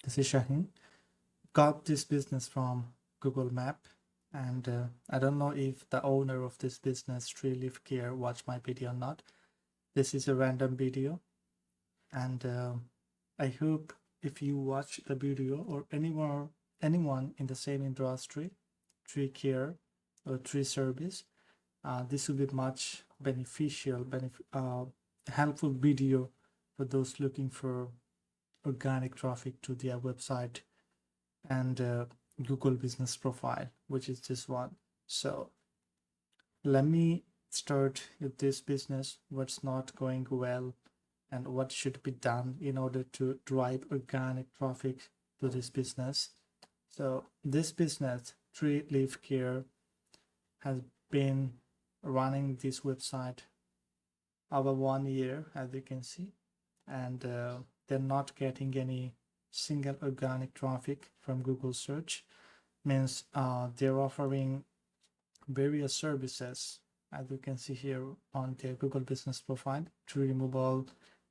This is Shahin. Got this business from Google Map, and I don't know if the owner of this business really care watch my video or not. This is a random video, and I hope if you watch the video or anyone in the same industry, tree care or tree service, this will be much helpful video for those looking for organic traffic to their website and Google business profile, which is this one. So let me start with this business, what's not going well and what should be done in order to drive organic traffic to this business. So this business, Tree Leaf Care, has been running this website over 1 year, as you can see, and they're not getting any single organic traffic from Google search. Means they're offering various services, as you can see here on their Google business profile: tree removal,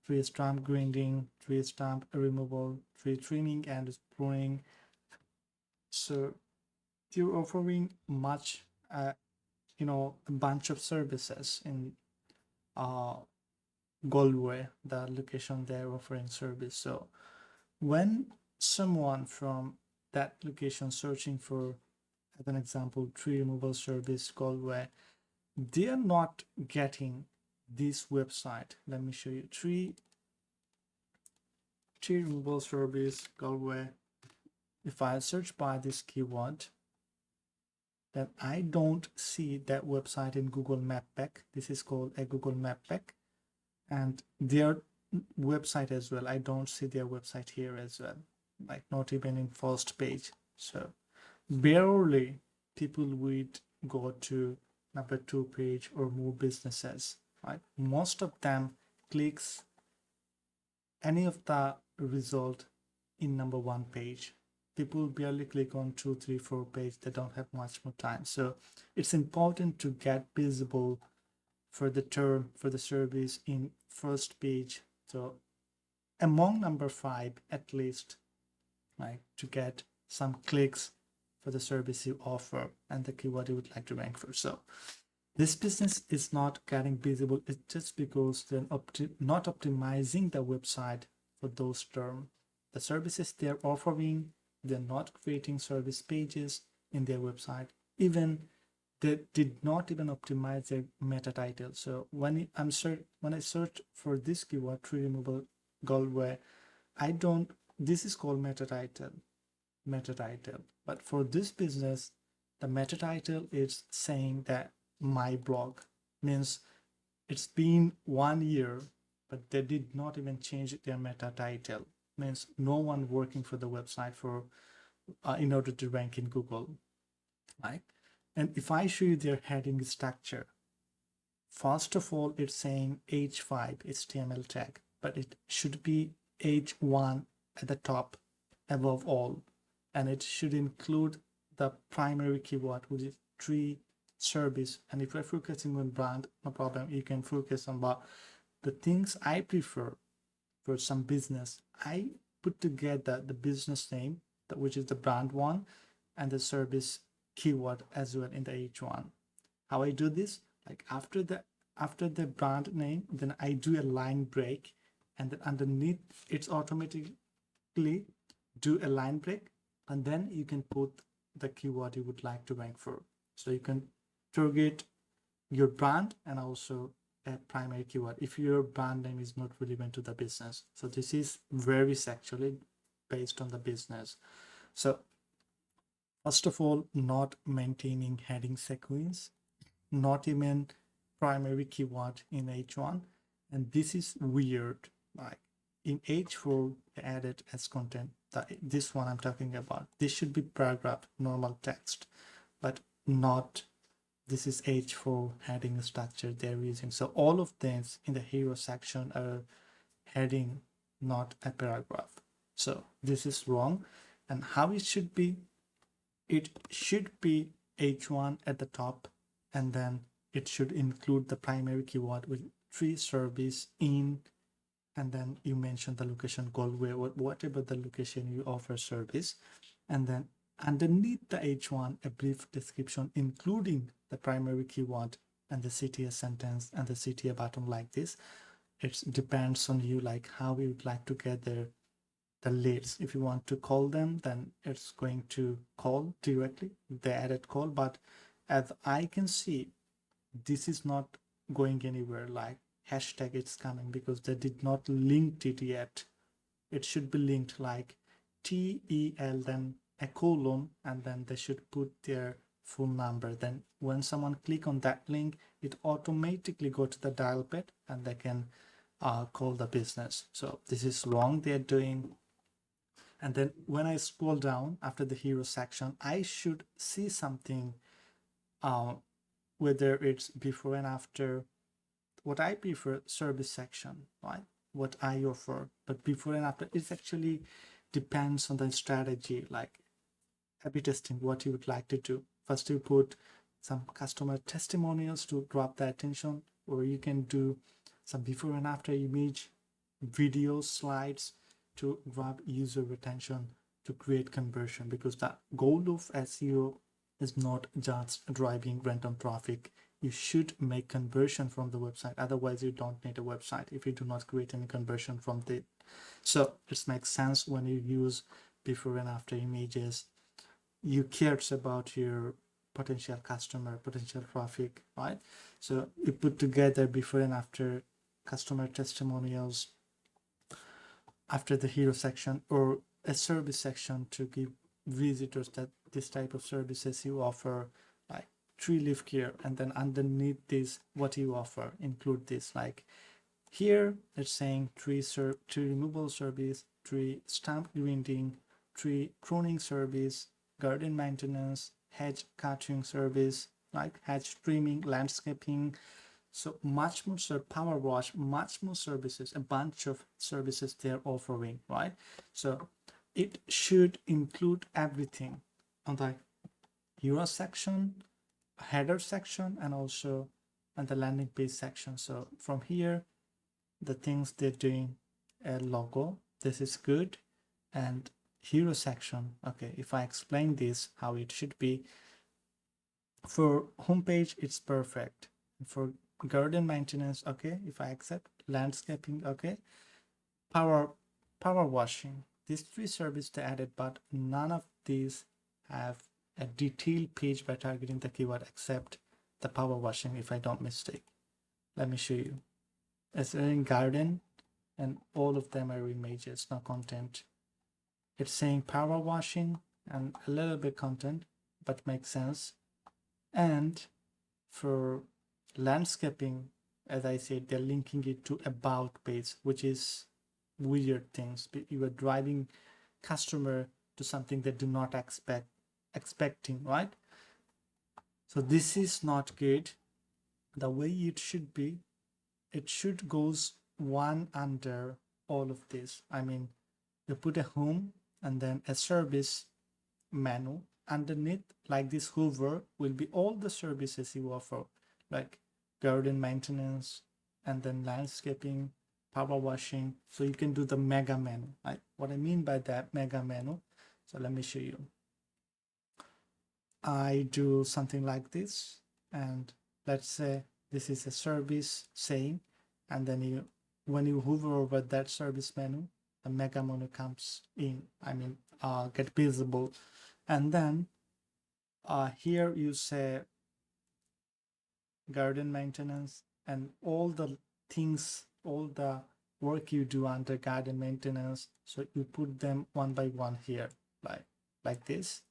tree stump grinding, tree stump removal, tree trimming and pruning. So they're offering much a bunch of services in Galway, the location they're offering service. So when someone from that location searching for, as an example, tree removal service Galway, they are not getting this website. Let me show you. Tree removal service Galway. If I search by this keyword, then I don't see that website in Google Map Pack. This is called a Google Map Pack, and their website as well. I don't see their website here as well, like not even in first page. So barely people would go to number 2 page or more businesses, right? Most of them clicks any of the result in number 1 page. People barely click on 2, 3, 4 page. They don't have much more time. So it's important to get visible for the term, for the service in first page. So among number 5 at least, like to get some clicks for the service you offer and the keyword you would like to rank for. So this business is not getting visible. It's just because they're not optimizing the website for those terms. The services they're offering, they're not creating service pages in their website. Even they did not even optimize their meta title. So when I search for this keyword, tree removal Galway, this is called meta title. But for this business, the meta title is saying that my blog, means it's been 1 year, but they did not even change their meta title. Means no one working for the website for in order to rank in Google, right? And if I show you their heading structure, first of all, it's saying H5 HTML tag, but it should be H1 at the top above all, and it should include the primary keyword, which is tree service. And if you're focusing on brand, no problem, you can focus on the things I prefer for some business. I put together the business name, which is the brand one, and the service keyword as well in the H1. How I do this? Like after the brand name, then I do a line break, and then underneath it's automatically do a line break, and then you can put the keyword you would like to rank for. So you can target your brand and also a primary keyword if your brand name is not relevant to the business. So this is very sexually based on the business. So first of all, not maintaining heading sequence, not even primary keyword in H1, and this is weird. Like in H4 they added as content, this one I'm talking about, this should be paragraph normal text, but not. This is H4 heading structure they're using. So all of these in the hero section are heading, not a paragraph. So this is wrong. And how it should be H1 at the top, and then it should include the primary keyword with tree service in and then you mention the location Galway, whatever the location you offer service, and then underneath the H1 a brief description including the primary keyword and the CTA sentence and the CTA button like this. It depends on you, like how you would like to get the leads. If you want to call them, then it's going to call directly the added call, but as I can see, this is not going anywhere, like hashtag it's coming because they did not link it yet. It should be linked like TEL, then a colon, and then they should put their phone number. Then when someone click on that link, it automatically go to the dial pad and they can call the business. So this is wrong they're doing. And then when I scroll down after the hero section, I should see something, whether it's before and after. What I prefer, service section, right? What I offer, but before and after, it actually depends on the strategy, like A/B testing, what you would like to do. First, you put some customer testimonials to grab the attention, or you can do some before and after image, video slides to grab user attention to create conversion, because the goal of SEO is not just driving random traffic. You should make conversion from the website. Otherwise, you don't need a website if you do not create any conversion from it. So it makes sense when you use before and after images. You cares about your potential customer, potential traffic, right? So you put together before and after customer testimonials after the hero section, or a service section to give visitors that this type of services you offer, like tree leaf care, and then underneath this what you offer include this, like here it's saying tree removal service, tree stump grinding, tree pruning service, garden maintenance, hedge cutting service, like hedge trimming, landscaping. So much more, power wash, much more services, a bunch of services they're offering, right? So it should include everything on the hero section, header section, and also on the landing page section. So from here, the things they're doing, a logo, this is good. And hero section, okay, if I explain this how it should be, for homepage it's perfect. For garden maintenance, okay, if I accept, landscaping, okay, power washing, these three services they added, but none of these have a detailed page by targeting the keyword except the power washing, if I don't mistake. Let me show you. It's in garden and all of them are images, no content. It's saying power washing and a little bit content, but makes sense. And for landscaping, as I said, they're linking it to about page, which is weird things. You are driving customer to something they do not expecting, right? So this is not good. The way it should be, it should goes one under all of this. I mean, you put a home and then a service menu underneath, like this hover will be all the services you offer, like garden maintenance and then landscaping, power washing. So you can do the mega menu. Like what I mean by that mega menu, so let me show you. I do something like this, and let's say this is a service saying, and then when you hover over that service menu, the mega menu comes in, I mean get visible. And then here you say garden maintenance, and all the things, all the work you do under garden maintenance, so you put them one by one here, like this.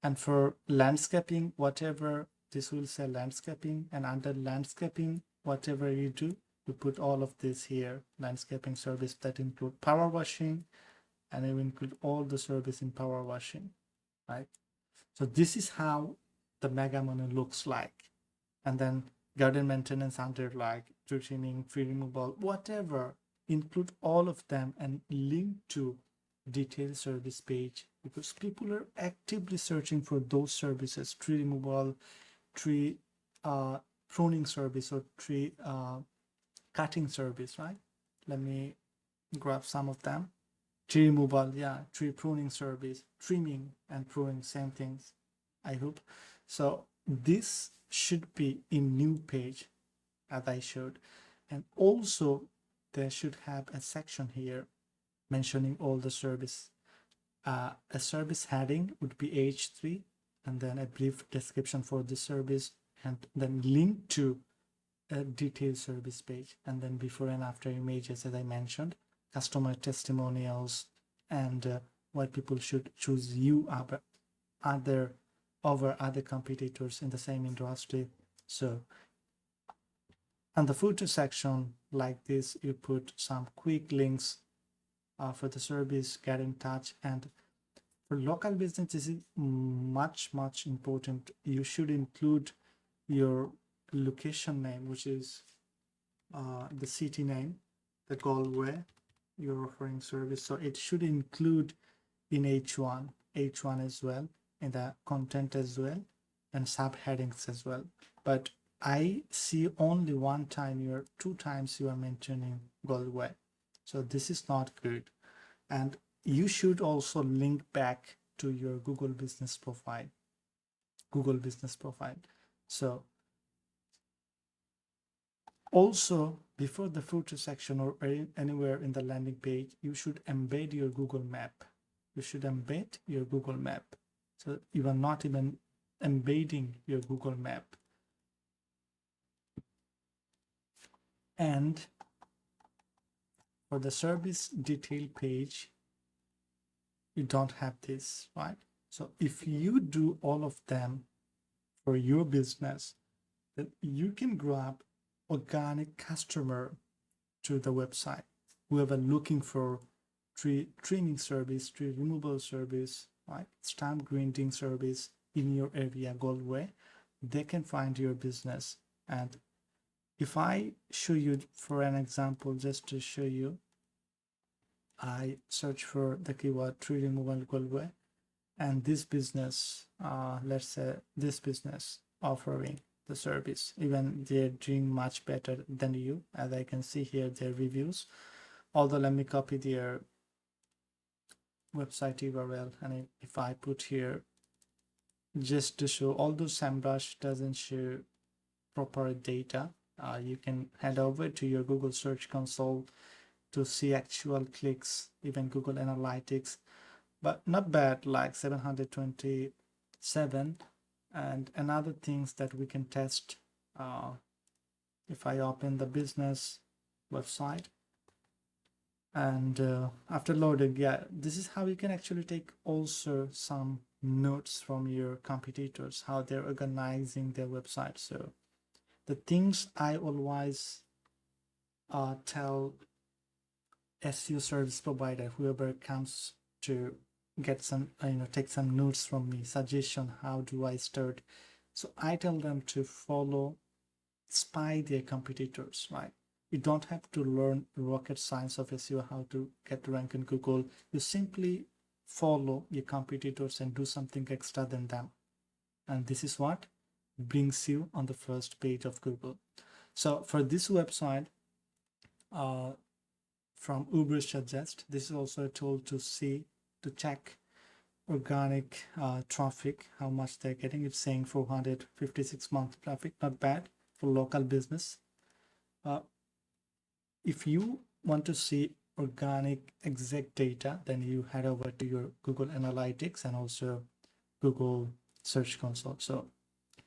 And for landscaping, whatever, this will say landscaping, and under landscaping, whatever you do, you put all of this here, landscaping service that include power washing, and it will include all the service in power washing, right? So this is how the mega menu looks like. And then garden maintenance under like tree trimming, tree removal, whatever, include all of them and link to detailed service page, because people are actively searching for those services, tree removal, tree pruning service, or tree cutting service, right? Let me grab some of them. Tree removal, yeah, tree pruning service, trimming and pruning, same things, I hope. So this should be in new page as I showed. And also there should have a section here mentioning all the service. A service heading would be H3, and then a brief description for the service, and then link to a detailed service page, and then before and after images, as I mentioned, customer testimonials, and why people should choose you over other competitors in the same industry. So, and the footer section like this, you put some quick links for the service, get in touch. And for local business, this is much important. You should include your location name, which is the city name, the Galway you're offering service. So it should include in H1 as well, in the content as well, and subheadings as well. But I see only two times you are mentioning Galway. So this is not good. And you should also link back to your Google Business Profile. So also, before the footer section or anywhere in the landing page, you should embed your Google Map. So you are not even embedding your Google Map. And for the service detail page, you don't have this, right? So if you do all of them for your business, then you can grab organic customer to the website, whoever looking for tree trimming service, tree removal service, right, stamp grinding service in your area, Galway, they can find your business. And if I show you for an example, just to show you, I search for the keyword tree removal Galway, and this business, let's say this business offering the service, even they're doing much better than you, as I can see here their reviews. Although let me copy their website URL, and if I put here just to show, although SEMrush doesn't show proper data, you can head over to your Google Search Console to see actual clicks, even Google Analytics, but not bad, like 727. And another things that we can test, if I open the business website, and after loading, yeah, this is how you can actually take also some notes from your competitors, how they're organizing their website. So the things I always tell SEO service provider, whoever comes to get some, take some notes from me, suggestion, how do I start? So I tell them to spy their competitors, right? You don't have to learn rocket science of SEO, how to get rank in Google. You simply follow your competitors and do something extra than them. And this is what brings you on the first page of Google. So for this website, from Uber Suggest, this is also a tool to check organic traffic, how much they're getting. It's saying 456 month traffic, not bad for local business. If you want to see organic exact data, then you head over to your Google Analytics and also Google Search Console. So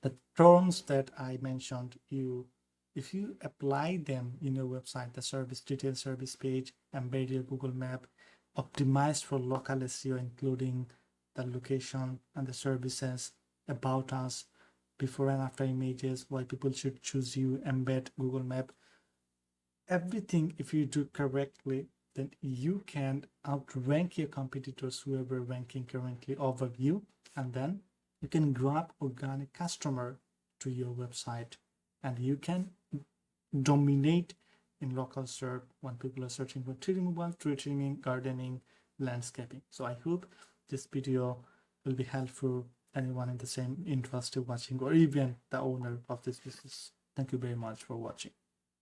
the terms that I mentioned, if you apply them in your website, the service detail service page, embed your Google Map, optimized for local SEO, including the location and the services, about us, before and after images, why people should choose you, embed Google Map, everything, if you do correctly, then you can outrank your competitors, whoever ranking currently over you, and then you can grab organic customer to your website, and you can dominate in local search when people are searching for tree removal, tree trimming, gardening, landscaping. So I hope this video will be helpful anyone in the same interest of watching, or even the owner of this business. Thank you very much for watching.